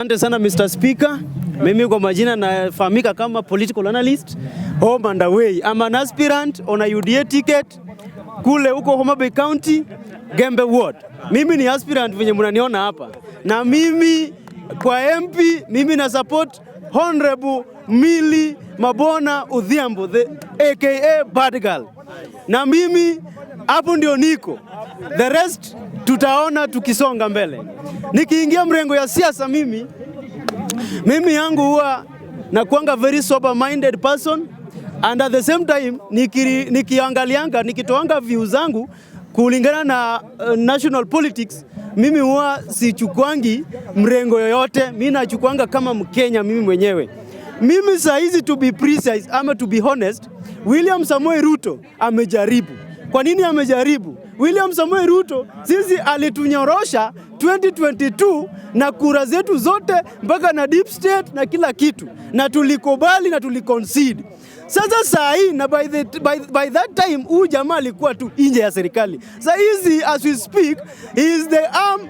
Asante sana Mr. Speaker. Mimi kwa majina nafahamika kama political analyst, home and away. I'm an aspirant on a UDA ticket kule huko Homa Bay County, Gembe Ward. Mimi ni aspirant venye mnaniona hapa. Na mimi kwa MP, mimi na support Honorable Milly Mabona Odhiambo, the aka Bad Girl. Na mimi hapo ndio niko. The rest tutaona tukisonga mbele. Nikiingia mrengo ya siasa mimi yangu huwa na kuanga very sober minded person, and at the same time nikiangalianga nikitoanga views zangu kulingana na national politics. Mimi huwa sichukwangi mrengo yoyote, mimi nachukwanga kama Mkenya mimi mwenyewe. Mimi saa hizi, to be precise ama to be honest, William Samoei Ruto amejaribu. Kwa nini amejaribu? William Samoei Ruto sisi alitunyorosha 2022 na kura zetu zote mpaka na deep state na kila kitu, na tulikubali na tuliconcede. Sasa saa hii na by that time huyu jamaa alikuwa tu nje ya serikali. Sasa hizi as we speak, he is the arm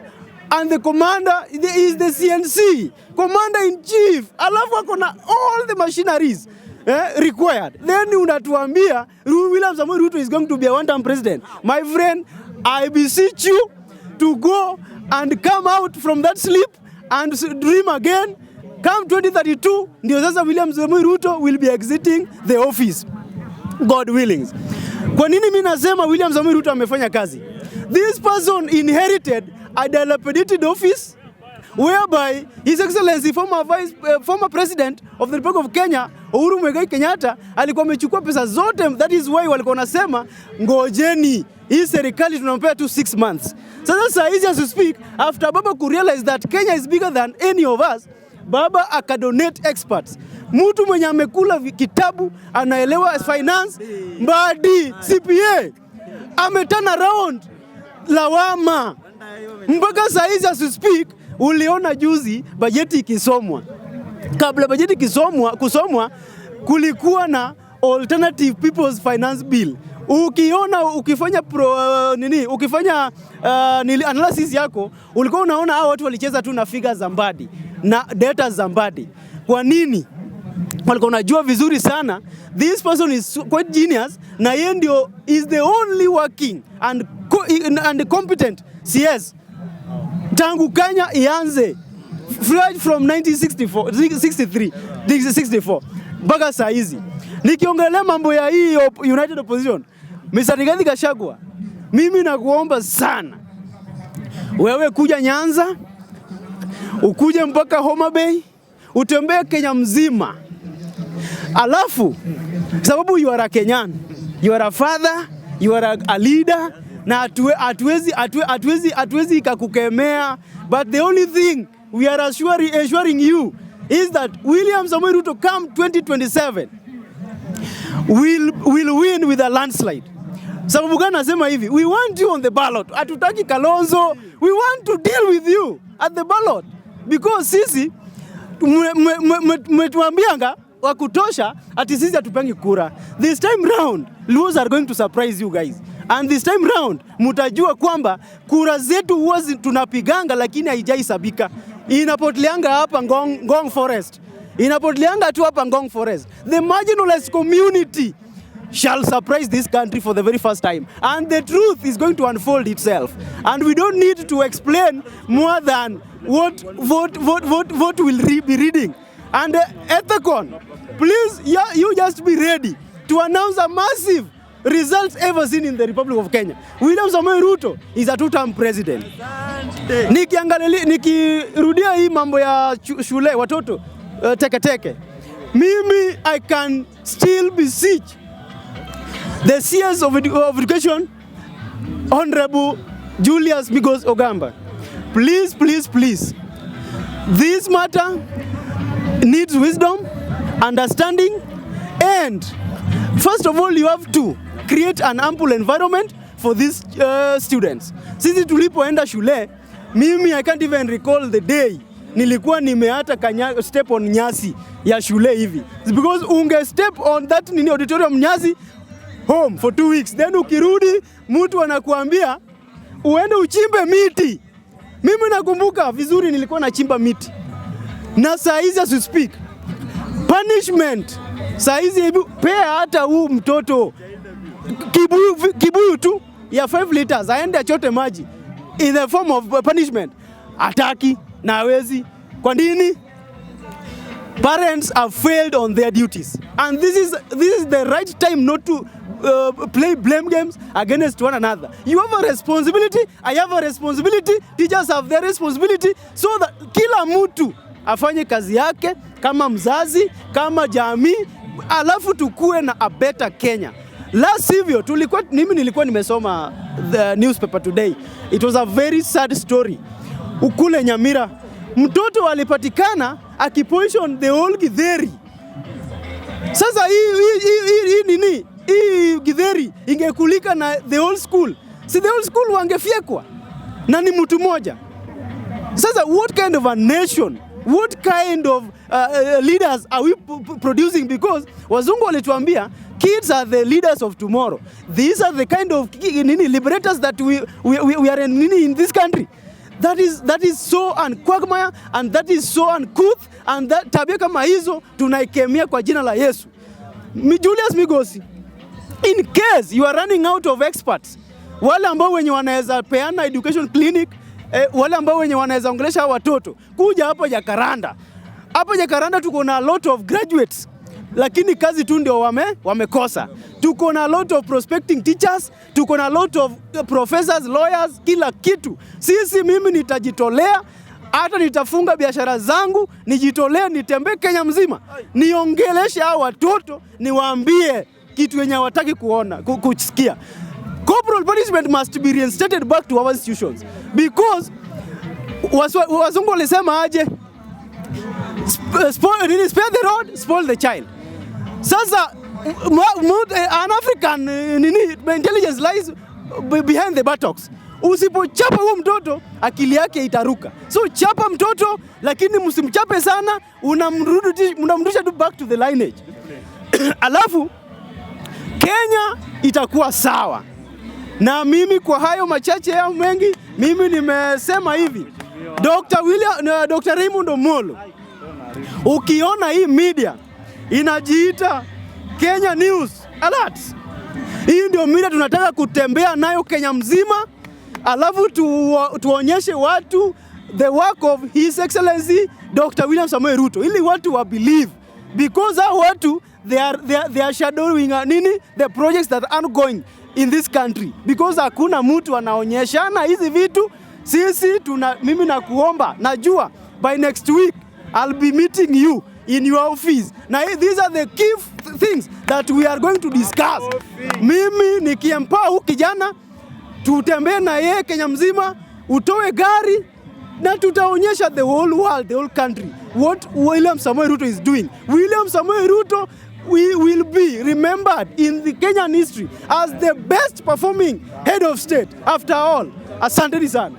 and the commander, he is the CNC, commander in chief, alafu akona all the machineries required. Then unatuambia William Samoei Ruto is going to be a one-term president. My friend, I beseech you to go and come out from that sleep and dream again. Come 2032, ndio sasa William Samoei Ruto will be exiting the office, God willing. Kwa nini mimi nasema William Samoei Ruto amefanya kazi? This person inherited a dilapidated office whereby His Excellency former President of the Republic of Kenya, Uhuru Muigai Kenyatta, alikuwa amechukua pesa zote. That is why walikuwa nasema ngojeni hii serikali tunampea tu 6 months. Sasa saa hizi as we speak, after Baba could realize that Kenya is bigger than any of us, Baba akadonate experts. Mtu mwenye amekula kitabu, anaelewa finance, Mbadi, CPA, ameturn around lawama. Mpaka saa hizi as we speak, uliona juzi bajeti ikisomwa. Kabla bajeti kusomwa kulikuwa na alternative people's finance bill. Ukiona ukifanya analysis yako, ulikuwa unaona hao watu walicheza tu na figures za Mbadi na data za Mbadi. Kwa nini? Walikuwa unajua vizuri sana this person is quite genius, na yeye ndio is the only working and competent CS tangu Kenya ianze from 1964 mpaka saa hizi. Nikiongelea mambo ya hii United Opposition, Mr. Rigathi Gachagua, mimi nakuomba sana wewe kuja Nyanza, ukuje mpaka Homa Bay, utembee Kenya mzima. Alafu sababu you are a Kenyan, you are a father, you are a leader, na hatuwezi ikakukemea, but the only thing we are assuring you is that William Samoei Ruto come 2027 will win with a landslide. Sababu gani nasema hivi? We want you on the ballot. Hatutaki Kalonzo. We want to deal with you at the ballot, because sisi mmetuambianga wa kutosha ati sisi hatupangi kura. This time round, Luos are going to surprise you guys. And this time round, mutajua kwamba kura zetu huwa tunapiganga lakini haijaisabika. Inapoteleanga hapa Ngong Forest. Inapoteleanga tu hapa Ngong Forest. The marginalized community shall surprise this country for the very first time. And the truth is going to unfold itself. And we don't need to explain more than what we'll be reading. And Ethicon, please, you just be ready to announce a massive results ever seen in the Republic of Kenya. William Samoei Ruto is a two-term president. Nikirudia hii mambo ya shule watoto teke. Mimi I can still beseech the CS of Education, Honorable Julius Migos Ogamba. Please. This matter needs wisdom, understanding, and first of all, you have to create an ample environment for these students. Sisi tulipoenda shule, mimi I can't even recall the day nilikuwa nimeata step on nyasi ya shule hivi. It's because unge step on that auditorium nyasi home for 2 weeks. Then ukirudi, mtu anakuambia uende uchimbe miti. Mimi nakumbuka vizuri nilikuwa nachimba miti. Na saizi as we speak, punishment saizi hebu pea hata huu mtoto kibuyu tu ya 5 liters aende achote maji in the form of punishment. Ataki na hawezi. Kwa nini? Parents have failed on their duties, and this is the right time not to play blame games against one another. You have a responsibility, I have a responsibility, teachers have their responsibility, so that kila mtu afanye kazi yake kama mzazi, kama jamii, alafu tukue na a better Kenya. Last sivyo mimi nilikuwa nimesoma the newspaper today. It was a very sad story. Ukule Nyamira, mtoto alipatikana akipoison the whole Githeri. Sasa hii Githeri ingekulika na the whole school. Si the whole school wangefyekwa na ni mtu moja. Sasa what kind of a nation, what kind of leaders are we producing? Because wazungu walituambia kids are the leaders of tomorrow. These are the kind of liberators that we are in this country. That is so unquagmire, and that is so uncouth, and that tabia kama hizo tunaikemea kwa jina la Yesu. Julius Migosi, in case you are running out of experts, wale ambao wenye wanaweza peana education clinic, wale ambao wenye wanaweza ongelesha watoto, kuja hapo Jacaranda. Hapo Jacaranda tuko na a lot of graduates, lakini kazi tu ndio wamekosa. Tuko na a lot of prospecting teachers, tuko na a lot of professors, lawyers, kila kitu. Mimi nitajitolea, hata nitafunga biashara zangu, nijitolee, nitembee Kenya mzima, niongeleshe hao watoto, niwaambie kitu yenye hawataki kusikia. Corporal punishment must be reinstated back to our institutions, because wazungu walisema aje, spare the rod, spoil the child. Sasa an African intelligence lies behind the buttocks. Usipochapa huo mtoto, akili yake itaruka. So chapa mtoto, lakini msimchape sana, unamrudisha tu back to the lineage. Alafu Kenya itakuwa sawa. Na mimi kwa hayo machache ya mengi, mimi nimesema hivi. Dr. Raymond Omolo, ukiona hii media inajiita Kenya News Alert, hii ndio media tunataka kutembea nayo Kenya mzima, alafu tuonyeshe watu the work of His Excellency Dr. William Samoei Ruto, ili watu wa believe, because hao watu they are shadowing the projects that are ongoing in this country, because hakuna mtu anaonyeshana hizi vitu. Mimi nakuomba, najua by next week I'll be meeting you in your office. Now these are the key things that we are going to discuss. Mimi nikiempower huyu kijana, tutembee na yeye Kenya mzima, utoe gari, na tutaonyesha the whole world, the whole country, what William Samoei Ruto is doing. William Samoei Ruto will be remembered in the Kenyan history as the best performing head of state after all. Asante sana.